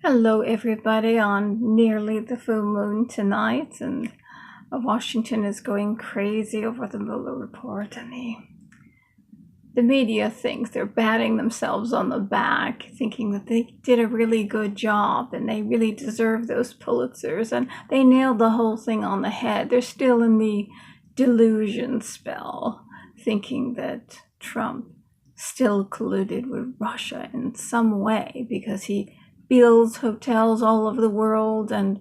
Hello, everybody, on nearly the full moon tonight, and Washington is going crazy over the Mueller report, and the media thinks they're patting themselves on the back, thinking that they did a really good job and they really deserve those Pulitzers, and they nailed the whole thing on the head. They're still in the delusion spell, thinking that Trump still colluded with Russia in some way because he builds hotels all over the world, and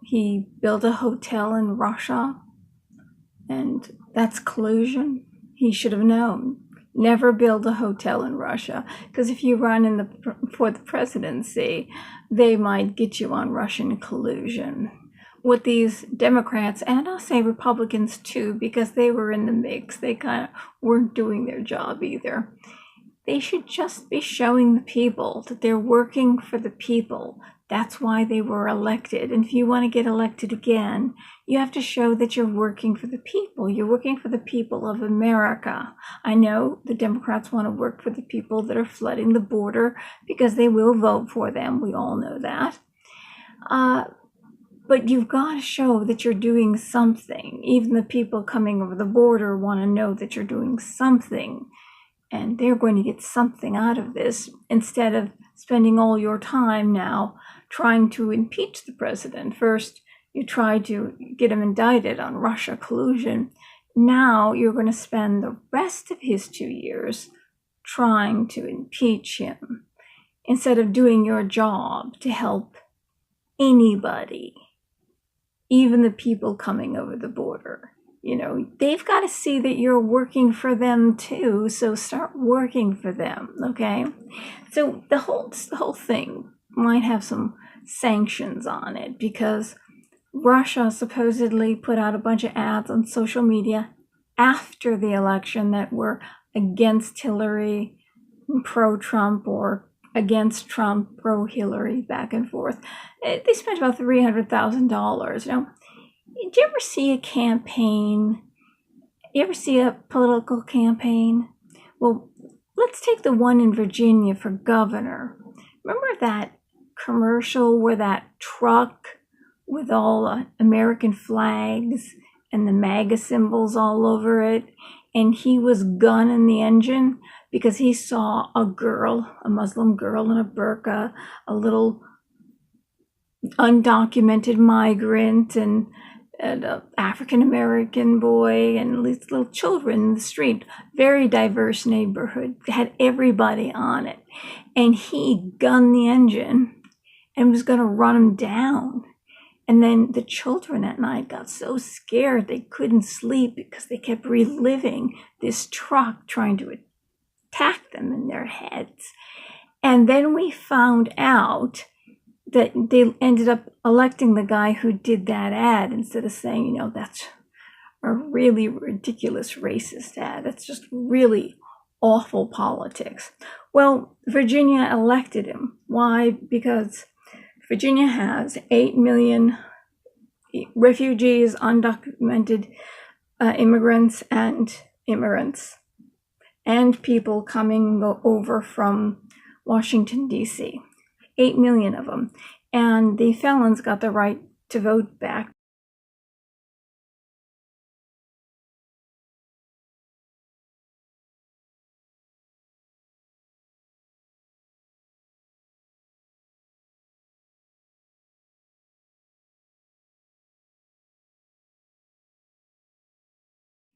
he built a hotel in Russia, and that's collusion. He should have known. Never build a hotel in Russia, because if you run for the presidency, they might get you on Russian collusion. What these Democrats, and I'll say Republicans too, because they were in the mix, they kind of weren't doing their job either. They should just be showing the people that they're working for the people. That's why they were elected. And if you want to get elected again, you have to show that you're working for the people. You're working for the people of America. I know the Democrats want to work for the people that are flooding the border because they will vote for them. We all know that. But you've got to show that you're doing something. Even the people coming over the border want to know that you're doing something. And they're going to get something out of this instead of spending all your time now trying to impeach the president. First, you tried to get him indicted on Russia collusion. Now you're going to spend the rest of his 2 years trying to impeach him instead of doing your job to help anybody, even the people coming over the border. You know, they've got to see that you're working for them too, so start working for them, okay? So the whole thing might have some sanctions on it because Russia supposedly put out a bunch of ads on social media after the election that were against Hillary, pro-Trump, or against Trump, pro-Hillary, back and forth. They spent about $300,000, you know. Did you ever see a campaign? You ever see a political campaign? Well, let's take the one in Virginia for governor. Remember that commercial where that truck with all American flags and the MAGA symbols all over it, and he was gunning the engine because he saw a girl, a Muslim girl in a burqa, a little undocumented migrant, and an African-American boy, and these little children in the street. Very diverse neighborhood, had everybody on it. And he gunned the engine and was going to run him down. And then the children at night got so scared they couldn't sleep because they kept reliving this truck trying to attack them in their heads. And then we found out that they ended up electing the guy who did that ad instead of saying, you know, that's a really ridiculous racist ad. That's just really awful politics. Well, Virginia elected him. Why? Because Virginia has 8 million refugees, undocumented immigrants, and people coming over from Washington, D.C. 8 million of them. And the felons got the right to vote back.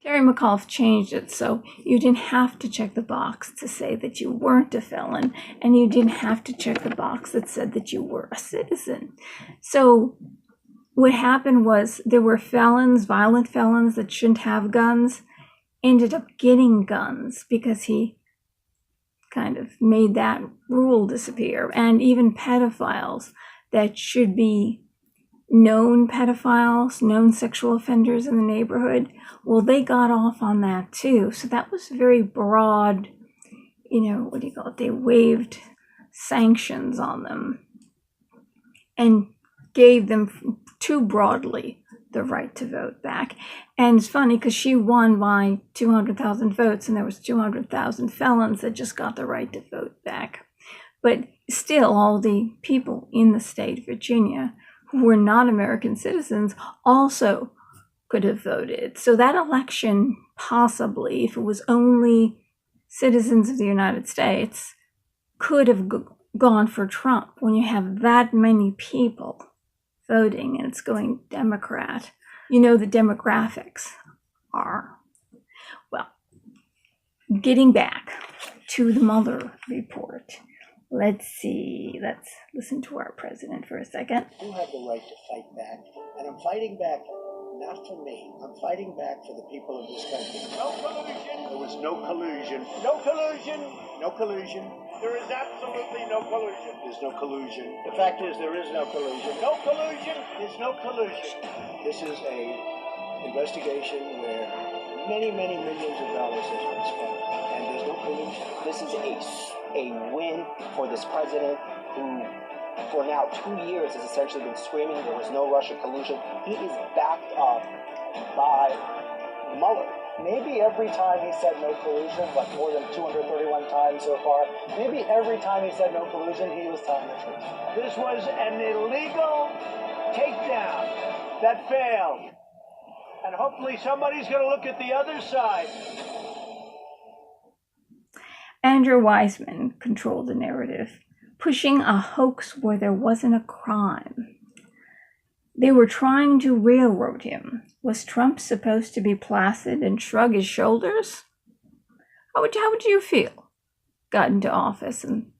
Terry McAuliffe changed it so you didn't have to check the box to say that you weren't a felon, and you didn't have to check the box that said that you were a citizen. So what happened was there were felons, violent felons that shouldn't have guns, ended up getting guns because he kind of made that rule disappear. And even pedophiles that should be known pedophiles, known sexual offenders in the neighborhood, well, they got off on that too. So that was very broad, you know, what do you call it? They waived sanctions on them and gave them too broadly the right to vote back. And it's funny because she won by 200,000 votes, and there was 200,000 felons that just got the right to vote back. But still all the people in the state of Virginia who were not American citizens also could have voted. So that election, possibly, if it was only citizens of the United States, could have gone for Trump. When you have that many people voting and it's going Democrat, you know the demographics are. Well, getting back to the Mueller report. Let's see. Let's listen to our president for a second. You have the right to fight back, and I'm fighting back not for me. I'm fighting back for the people of this country. No collusion. There was no collusion. No collusion. No collusion. There is absolutely no collusion. There's no collusion. The fact is, there is no collusion. No collusion. There's no collusion. This is a investigation where many millions of dollars has been spent, and there's no collusion. This is a win for this president who, for now 2 years, has essentially been screaming there was no Russian collusion. He is backed up by Mueller. Maybe every time he said no collusion, like more than 231 times so far, maybe every time he said no collusion, he was telling the truth. This was an illegal takedown that failed. And hopefully somebody's going to look at the other side. Andrew Weissman controlled the narrative, pushing a hoax where there wasn't a crime. They were trying to railroad him. Was Trump supposed to be placid and shrug his shoulders? How would you feel? Got into office and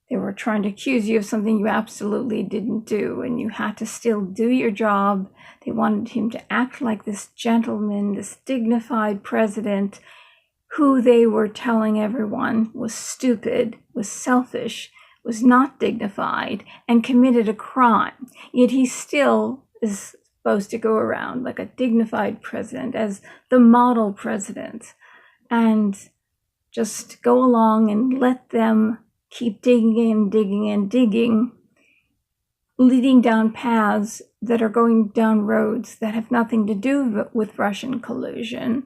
they were trying to accuse you of something you absolutely didn't do, and you had to still do your job. They wanted him to act like this gentleman, this dignified president, who they were telling everyone was stupid, was selfish, was not dignified, and committed a crime. Yet he still is supposed to go around like a dignified president, as the model president, and just go along and let them keep digging, leading down paths that are going down roads that have nothing to do with Russian collusion,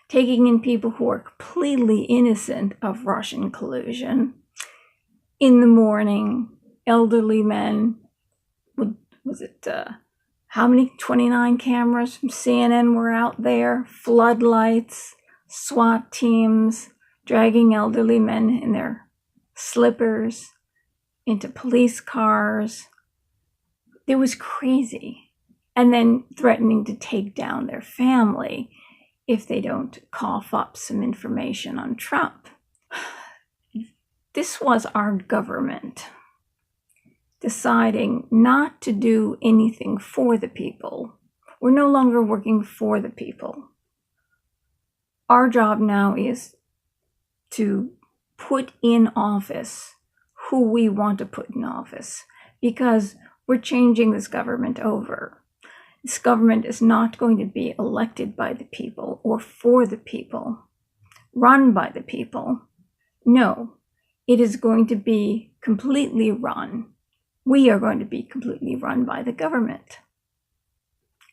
taking in people who are completely innocent of Russian collusion. In the morning, elderly men, how many? 29 cameras from CNN were out there, floodlights, SWAT teams, dragging elderly men in their slippers into police cars. It was crazy. And then threatening to take down their family if they don't cough up some information on Trump. This was our government deciding not to do anything for the people. We're no longer working for the people. Our job now is to put in office who we want to put in office, because we're changing this government over. This government is not going to be elected by the people or for the people, run by the people. No, it is going to be completely run. We are going to be completely run by the government.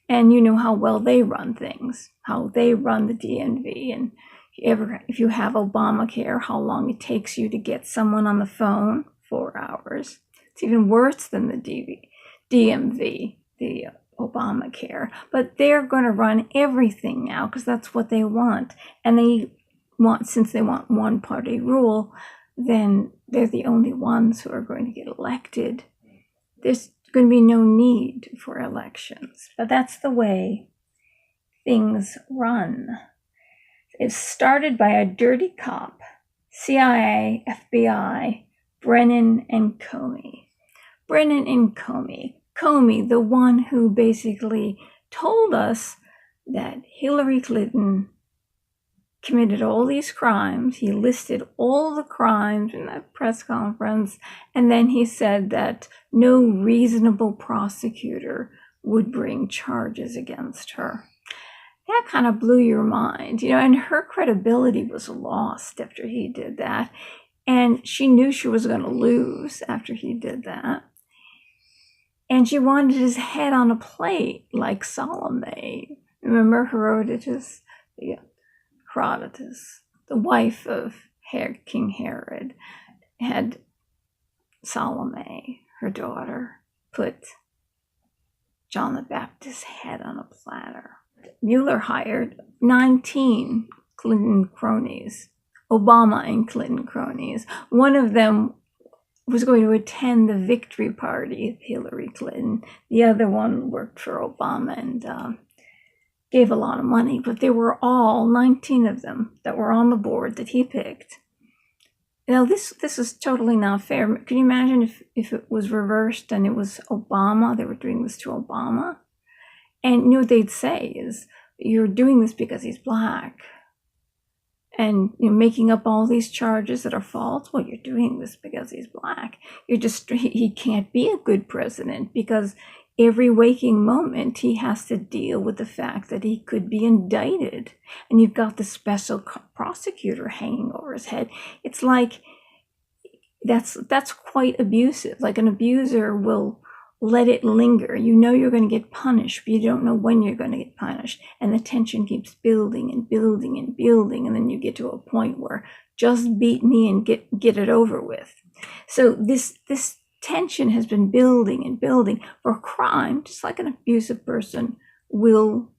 And you know how well they run things, how they run the DMV. And if you have Obamacare, how long it takes you to get someone on the phone, 4 hours. It's even worse than the DMV, the Obamacare. But they're going to run everything now because that's what they want. And since they want one party rule, then they're the only ones who are going to get elected. There's going to be no need for elections. But that's the way things run. It's started by a dirty cop, CIA, FBI, Brennan and Comey. Brennan and Comey. Comey, the one who basically told us that Hillary Clinton committed all these crimes. He listed all the crimes in that press conference, and then he said that no reasonable prosecutor would bring charges against her. That kind of blew your mind, and her credibility was lost after he did that. And she knew she was going to lose after he did that. And she wanted his head on a plate like Salome. Remember Herodotus? Herodotus, the wife of King Herod, had Salome, her daughter, put John the Baptist's head on a platter. Mueller hired 19 Clinton cronies, Obama and Clinton cronies. One of them was going to attend the victory party of Hillary Clinton. The other one worked for Obama and gave a lot of money, but they were all 19 of them that were on the board that he picked. Now, this is totally not fair. Can you imagine if it was reversed and it was Obama, they were doing this to Obama? And you know what they'd say is, you're doing this because he's black. And you're making up all these charges that are false. Well, you're doing this because he's black. He can't be a good president because every waking moment he has to deal with the fact that he could be indicted. And you've got the special prosecutor hanging over his head. It's like, that's quite abusive. Like an abuser will let it linger. You know you're going to get punished, but you don't know when you're going to get punished. And the tension keeps building and building and building. And then you get to a point where just beat me and get it over with. So this tension has been building and building for a crime, just like an abusive person will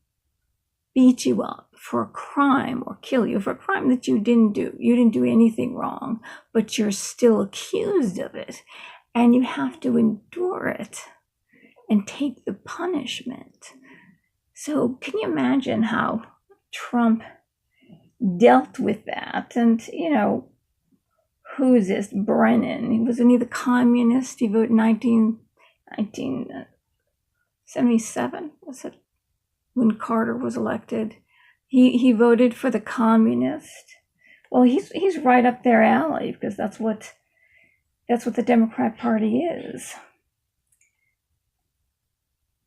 beat you up for a crime or kill you for a crime that you didn't do. You didn't do anything wrong, but you're still accused of it. And you have to endure it and take the punishment. So can you imagine how Trump dealt with that? And, you know, who is this? Brennan. Wasn't he the communist? He voted 1977, was it? When Carter was elected. He voted for the communist. Well, he's right up their alley because that's what the Democrat Party is.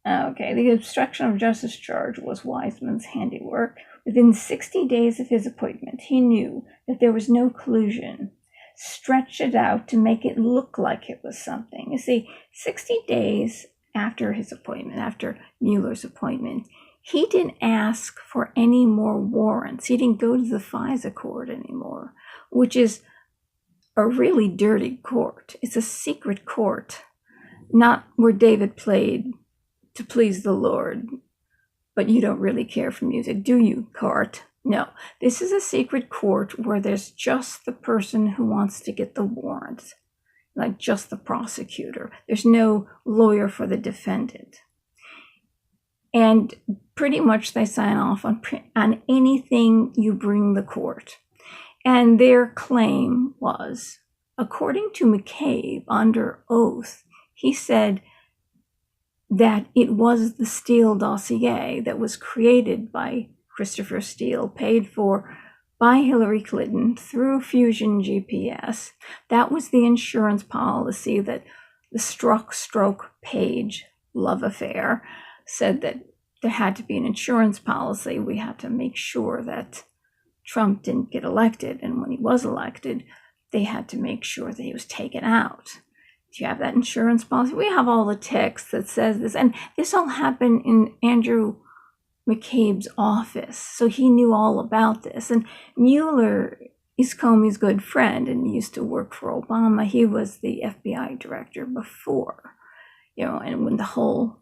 Okay, the obstruction of justice charge was Wiseman's handiwork. Within 60 days of his appointment, he knew that there was no collusion. Stretched it out to make it look like it was something. You see, 60 days after his appointment, after Mueller's appointment, he didn't ask for any more warrants. He didn't go to the FISA court anymore, which is a really dirty court. It's a secret court, not where David played to please the Lord, but you don't really care for music, do you, court? No, this is a secret court where there's just the person who wants to get the warrant, like just the prosecutor. There's no lawyer for the defendant. And pretty much they sign off on anything you bring the court. And their claim was, according to McCabe, under oath, he said that it was the Steele dossier that was created by Christopher Steele, paid for by Hillary Clinton through Fusion GPS. That was the insurance policy that the Stroke Page love affair said that there had to be an insurance policy. We had to make sure that Trump didn't get elected. And when he was elected, they had to make sure that he was taken out. Do you have that insurance policy? We have all the text that says this. And this all happened in Andrew McCabe's office. So he knew all about this. And Mueller is Comey's good friend and he used to work for Obama. He was the FBI director before, and when the whole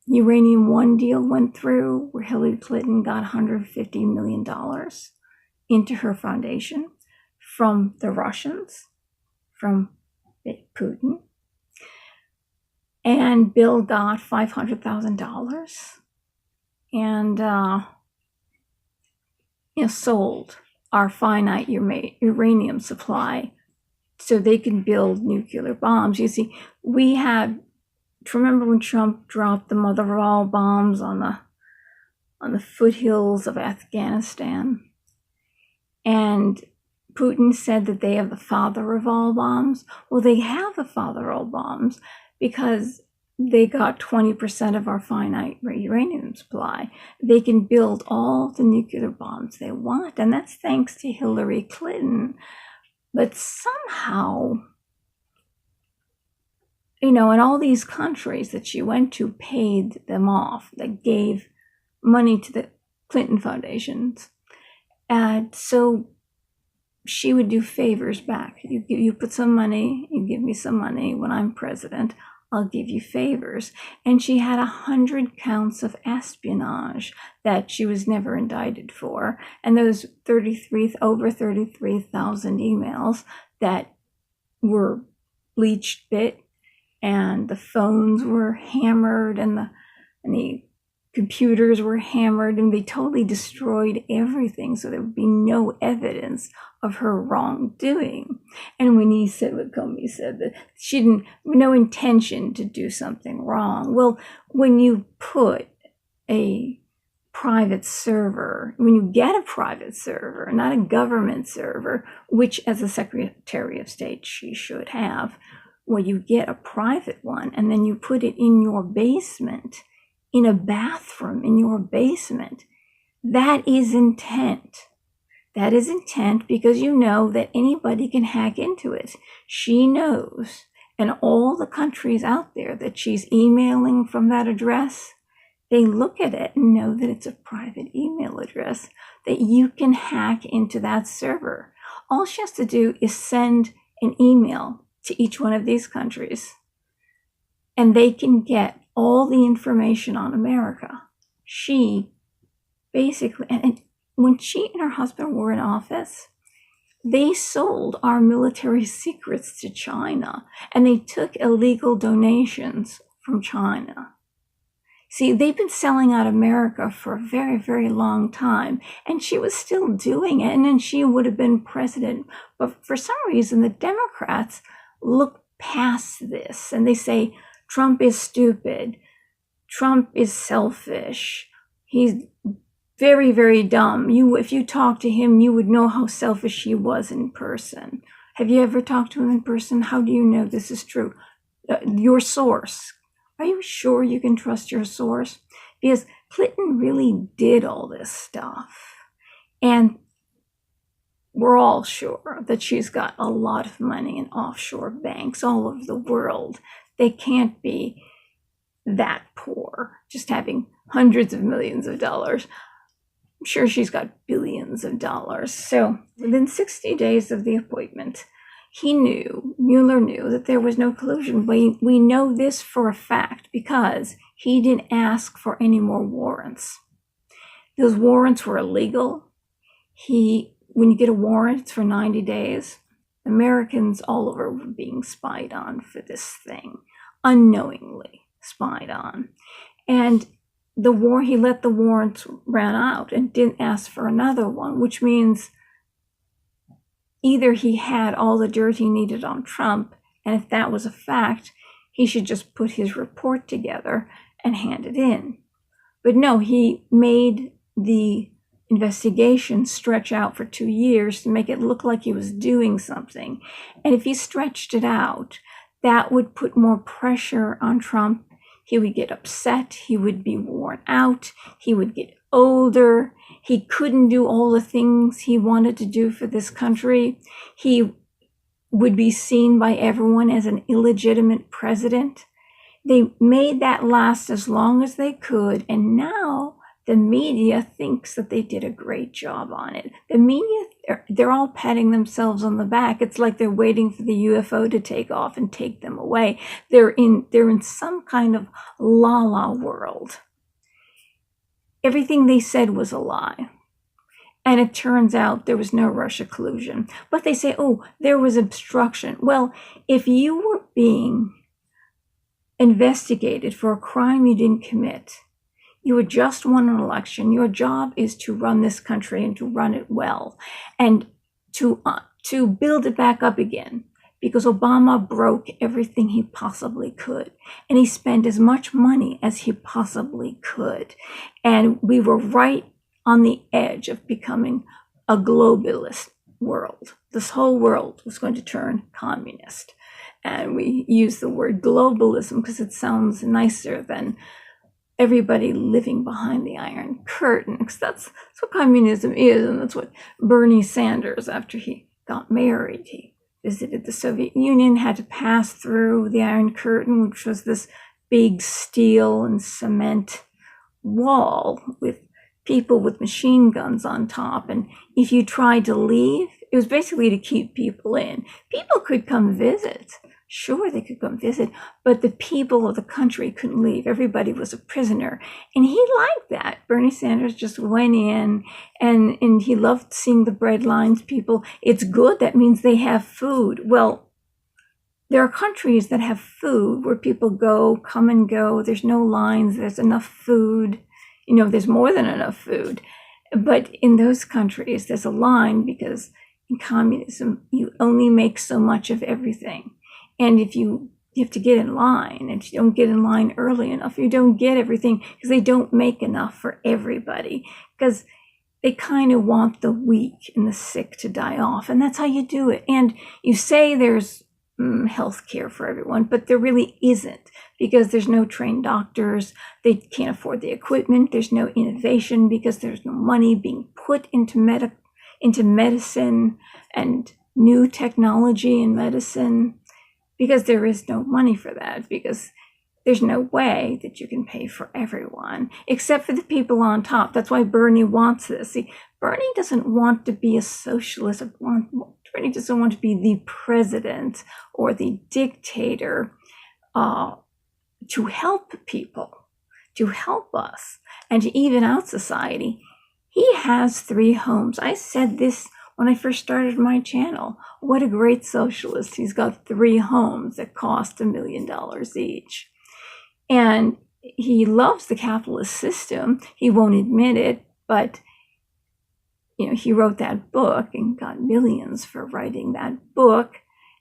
Uranium One deal went through, where Hillary Clinton got $150 million into her foundation from the Russians, from Putin, and Bill got $500,000 and sold our finite uranium supply so they can build nuclear bombs. You see, we had, remember when Trump dropped the mother of all bombs on the foothills of Afghanistan? And Putin said that they have the father of all bombs. Well, they have the father of all bombs because they got 20% of our finite uranium supply. They can build all the nuclear bombs they want, and that's thanks to Hillary Clinton. But somehow, and all these countries that she went to paid them off, that gave money to the Clinton foundations. And so she would do favors back. You put some money, you give me some money. When I'm president, I'll give you favors. And she had 100 counts of espionage that she was never indicted for. And those over 33,000 emails that were bleached bit, and the phones were hammered, and the computers were hammered, and they totally destroyed everything, so there would be no evidence of her wrongdoing. And when Comey said that she didn't, no intention to do something wrong. Well, when you put a private server, when you get a private server, not a government server, which as a Secretary of State she should have, well, you get a private one, and then you put it in your basement, in a bathroom in your basement, that is intent. That is intent because you know that anybody can hack into it. She knows, and all the countries out there that she's emailing from that address, they look at it and know that it's a private email address, that you can hack into that server. All she has to do is send an email to each one of these countries, and they can get all the information on America. She basically, and when she and her husband were in office, they sold our military secrets to China, and they took illegal donations from China. See, they've been selling out America for a very, very long time, and she was still doing it, and then she would have been president. But for some reason, the Democrats look past this, and they say, Trump is stupid. Trump is selfish. He's very, very dumb. If you talk to him, you would know how selfish he was in person. Have you ever talked to him in person? How do you know this is true? Your source. Are you sure you can trust your source? Because Clinton really did all this stuff. And we're all sure that she's got a lot of money in offshore banks all over the world. They can't be that poor, just having hundreds of millions of dollars. I'm sure she's got billions of dollars. So within 60 days of the appointment, Mueller knew that there was no collusion. We know this for a fact because he didn't ask for any more warrants. Those warrants were illegal. When you get a warrant, it's for 90 days. Americans all over were being spied on for this thing, unknowingly spied on. And he let the warrants run out and didn't ask for another one, which means either he had all the dirt he needed on Trump, and if that was a fact, he should just put his report together and hand it in. But no, he made the investigation stretch out for 2 years to make it look like he was doing something. And if he stretched it out, that would put more pressure on Trump. He would get upset. He would be worn out. He would get older. He couldn't do all the things he wanted to do for this country. He would be seen by everyone as an illegitimate president. They made that last as long as they could, and now the media thinks that they did a great job on it. The media, they're all patting themselves on the back. It's like they're waiting for the UFO to take off and take them away. They're in some kind of la-la world. Everything they said was a lie. And it turns out there was no Russia collusion. But they say, oh, there was obstruction. Well, if you were being investigated for a crime you didn't commit, you had just won an election. Your job is to run this country and to run it well and to build it back up again, because Obama broke everything he possibly could. And he spent as much money as he possibly could. And we were right on the edge of becoming a globalist world. This whole world was going to turn communist. And we use the word globalism because it sounds nicer than everybody living behind the Iron Curtain, because that's what communism is, and that's what Bernie Sanders, after he got married, he visited the Soviet Union, had to pass through the Iron Curtain, which was this big steel and cement wall with people with machine guns on top, and if you tried to leave, It was basically to keep people in. People could come visit. Sure, they could come visit, but the people of the country couldn't leave. Everybody was a prisoner. And he liked that. Bernie Sanders just went in and he loved seeing the bread lines. People, it's good. That means they have food. Well, there are countries that have food where people come and go. There's no lines. There's enough food. There's more than enough food. But in those countries, there's a line because in communism, you only make so much of everything. And if you have to get in line, and if you don't get in line early enough, you don't get everything because they don't make enough for everybody because they kind of want the weak and the sick to die off. And that's how you do it. And you say there's health care for everyone, but there really isn't because there's no trained doctors. They can't afford the equipment. There's no innovation because there's no money being put into medicine and new technology in medicine. Because there is no money for that, because there's no way that you can pay for everyone, except for the people on top. That's why Bernie wants this. See, Bernie doesn't want to be a socialist. Bernie doesn't want to be the president or the dictator to help people, to help us, and to even out society. He has 3 homes. I said this when I first started my channel. What a great socialist. He's got 3 homes that cost $1 million each. And he loves the capitalist system. He won't admit it, but he wrote that book and got millions for writing that book.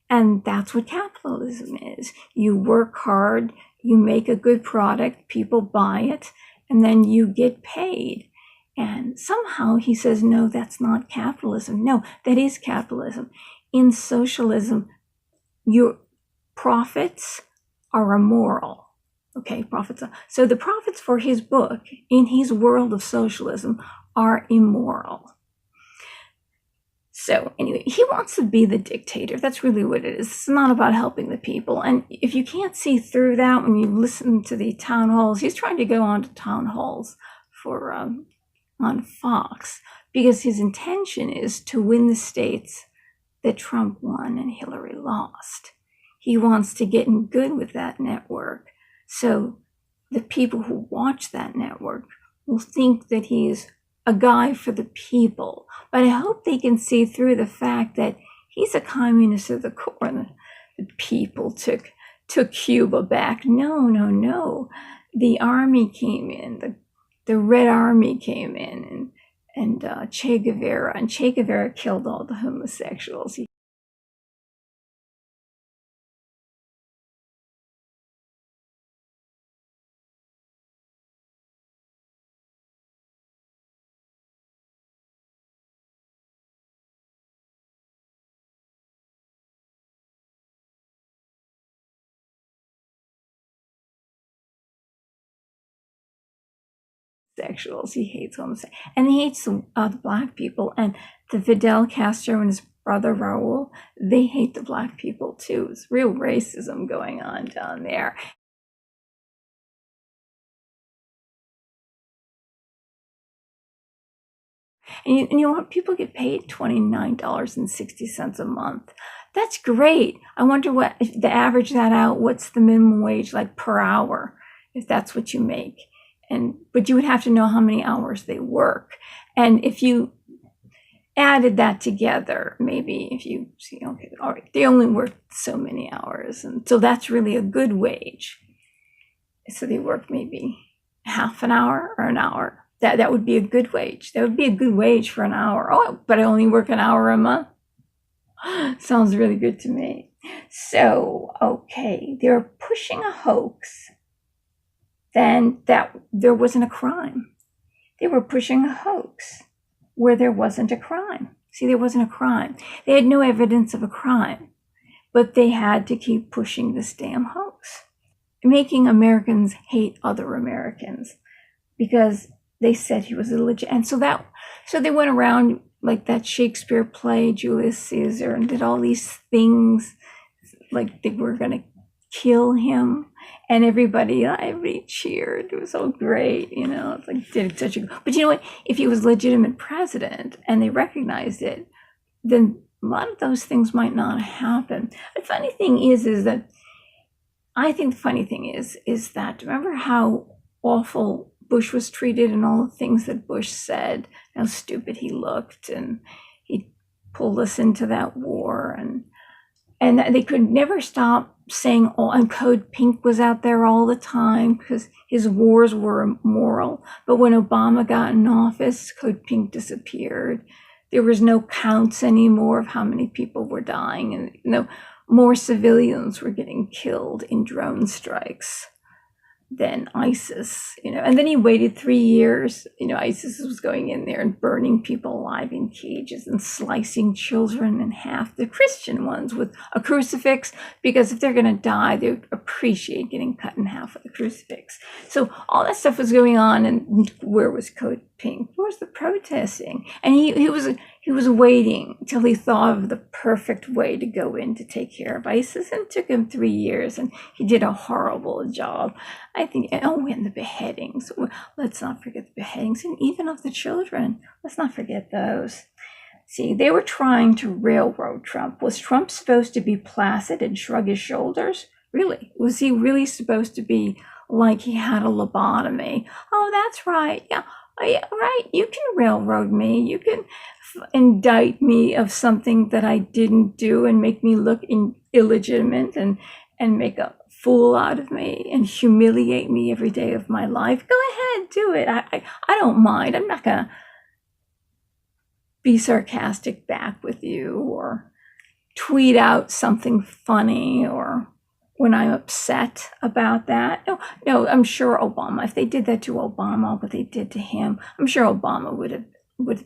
And that's what capitalism is. You work hard, you make a good product, people buy it, and then you get paid. And somehow he says, no, that's not capitalism. No, that is capitalism. In socialism, your profits are immoral. Okay, so the profits for his book in his world of socialism are immoral. So anyway, he wants to be the dictator. That's really what it is. It's not about helping the people. And if you can't see through that when you listen to the town halls, he's trying to go on to town halls for on Fox, because his intention is to win the states that Trump won and Hillary lost. He wants to get in good with that network, so the people who watch that network will think that he's a guy for the people. But I hope they can see through the fact that he's a communist of the core. The people took Cuba back. No. The army came in, the Red Army came in, and Che Guevara killed all the homosexuals. He hates homosexuals, and he hates the black people. And the Fidel Castro and his brother Raul, they hate the black people too. It's real racism going on down there. And you know what? People get paid $29.60 a month. That's great. I wonder what, if they average that out, what's the minimum wage like per hour, if that's what you make. But you would have to know how many hours they work. And if you added that together, maybe if you see, okay, all right, they only work so many hours. And so that's really a good wage. So they work maybe half an hour or an hour. That would be a good wage. That would be a good wage for an hour. Oh, but I only work an hour a month. Sounds really good to me. So, okay, they're pushing a hoax. Then that there wasn't a crime. They were pushing a hoax where there wasn't a crime. See, there wasn't a crime. They had no evidence of a crime, but they had to keep pushing this damn hoax, making Americans hate other Americans because they said he was illegitimate. And so they went around like that Shakespeare play, Julius Caesar, and did all these things like they were going to kill him. And everybody cheered. It was so great, It's like did such a. But you know what? If he was legitimate president and they recognized it, then a lot of those things might not happen. The funny thing is that I think the funny thing is that, remember how awful Bush was treated and all the things that Bush said, how stupid he looked, and he pulled us into that war, and they could never stop saying, oh, and Code Pink was out there all the time because his wars were immoral. But when Obama got in office, Code Pink disappeared. There was no counts anymore of how many people were dying, and no more civilians were getting killed in drone strikes than ISIS, and then he waited 3 years. ISIS was going in there and burning people alive in cages and slicing children in half, the Christian ones, with a crucifix, because if they're going to die, they appreciate getting cut in half with a crucifix. So all that stuff was going on, and where was Code Pink? Where was the protesting? And he was waiting until he thought of the perfect way to go in to take care of ISIS, and it took him 3 years, and he did a horrible job. I think, and the beheadings. Let's not forget the beheadings, and even of the children. Let's not forget those. See, they were trying to railroad Trump. Was Trump supposed to be placid and shrug his shoulders? Really? Was he really supposed to be like he had a lobotomy? Oh, that's right. Yeah. Oh, yeah, right. You can railroad me. You can indict me of something that I didn't do and make me look illegitimate and make a fool out of me and humiliate me every day of my life. Go ahead, do it. I don't mind. I'm not going to be sarcastic back with you or tweet out something funny or when I'm upset about that. No, I'm sure Obama, if they did that to Obama, what they did to him, I'm sure Obama would have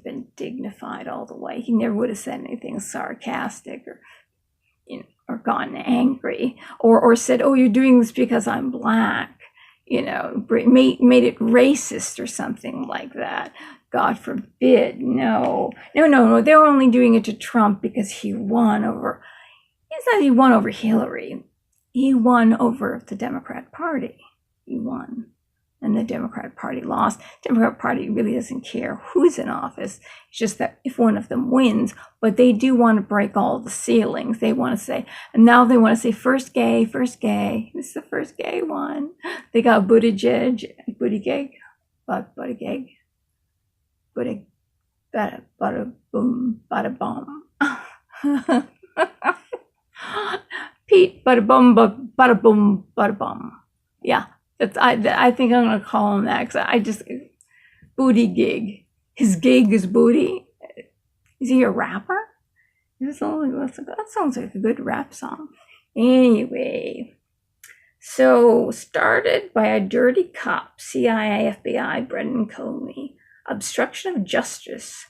been dignified all the way. He never would have said anything sarcastic or gotten angry or said, oh, you're doing this because I'm black, made it racist or something like that. God forbid. No. They were only doing it to Trump because he won over, it's not he won over Hillary. He won over the Democrat Party. He won. And the Democrat Party lost. The Democrat Party really doesn't care who's in office. It's just that if one of them wins, but they do want to break all the ceilings. They want to say, and now they want to say first gay. This is the first gay one. They got Buttigieg, bada boom, bada bum. Pete, bada boom, bada bum. Yeah. I think I'm going to call him that because booty gig. His gig is booty. Is he a rapper? That sounds like a good rap song. Anyway, so started by a dirty cop, CIA, FBI, Brendan Comey. Obstruction of justice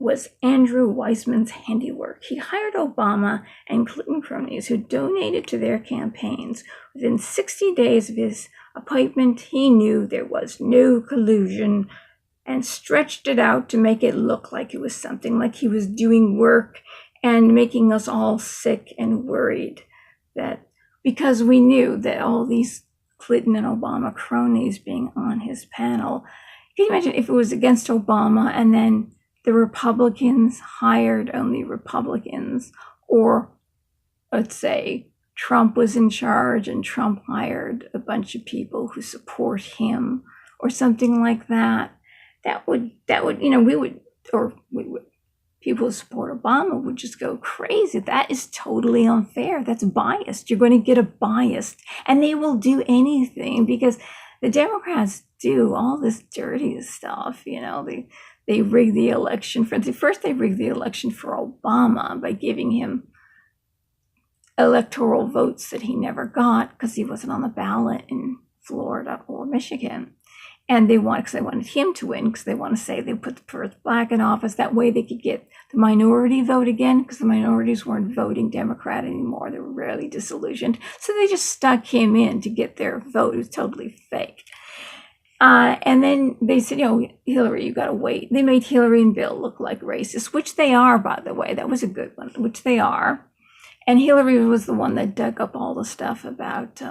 was Andrew Weissman's handiwork. He hired Obama and Clinton cronies who donated to their campaigns. Within 60 days of his appointment, he knew there was no collusion and stretched it out to make it look like it was something, like he was doing work and making us all sick and worried, that because we knew that all these Clinton and Obama cronies being on his panel. Can you imagine if it was against Obama and then the Republicans hired only Republicans, or let's say Trump was in charge and Trump hired a bunch of people who support him or something like that. That would, people who support Obama would just go crazy. That is totally unfair. That's biased. You're going to get a bias, and they will do anything because the Democrats do all this dirty stuff. They rigged the election first they rigged the election for Obama by giving him electoral votes that he never got because he wasn't on the ballot in Florida or Michigan. And they wanted him to win because they want to say they put the first black in office. That way they could get the minority vote again because the minorities weren't voting Democrat anymore. They were really disillusioned. So they just stuck him in to get their vote. It was totally fake. And then they said, Hillary, you got to wait. They made Hillary and Bill look like racists, which they are, by the way. That was a good one, which they are. And Hillary was the one that dug up all the stuff about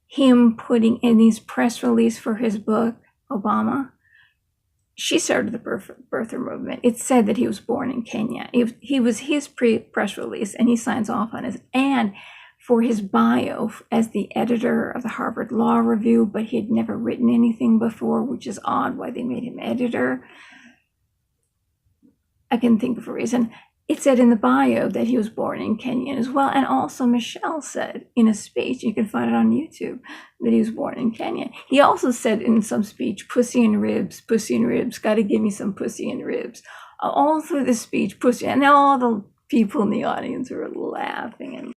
him putting in these press release for his book, Obama. she started the birther movement. It said that he was born in Kenya. He was his press release, and he signs off on it. And for his bio as the editor of the Harvard Law Review, but he had never written anything before, which is odd why they made him editor. I can think of a reason. It said in the bio that he was born in Kenya as well. And also Michelle said in a speech, you can find it on YouTube, that he was born in Kenya. He also said in some speech, pussy and ribs, got to give me some pussy and ribs. All through the speech, pussy, and all the people in the audience were laughing and